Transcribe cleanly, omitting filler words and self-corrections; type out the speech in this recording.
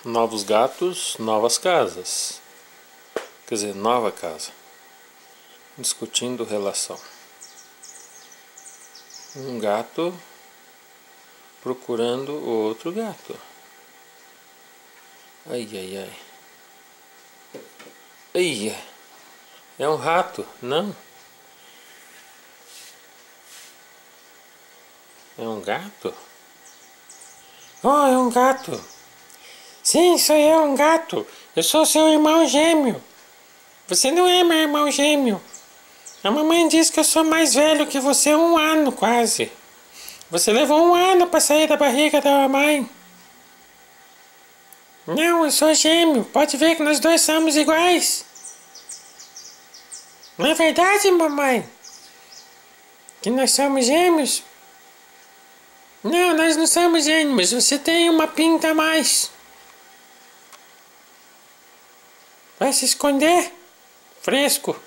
Novos gatos, novas casas. Quer dizer, nova casa. Discutindo relação. Um gato procurando outro gato. Ai, ai, ai. Ai, é um rato, não? É um gato? Oh, é um gato. Sim, sou eu, um gato. Eu sou seu irmão gêmeo. Você não é meu irmão gêmeo. A mamãe diz que eu sou mais velho que você 1 ano, quase. Você levou 1 ano para sair da barriga da mamãe. Não, eu sou gêmeo. Pode ver que nós dois somos iguais. Não é verdade, mamãe? Que nós somos gêmeos? Não, nós não somos gêmeos. Você tem uma pinta a mais. Vai se esconder? Fresco.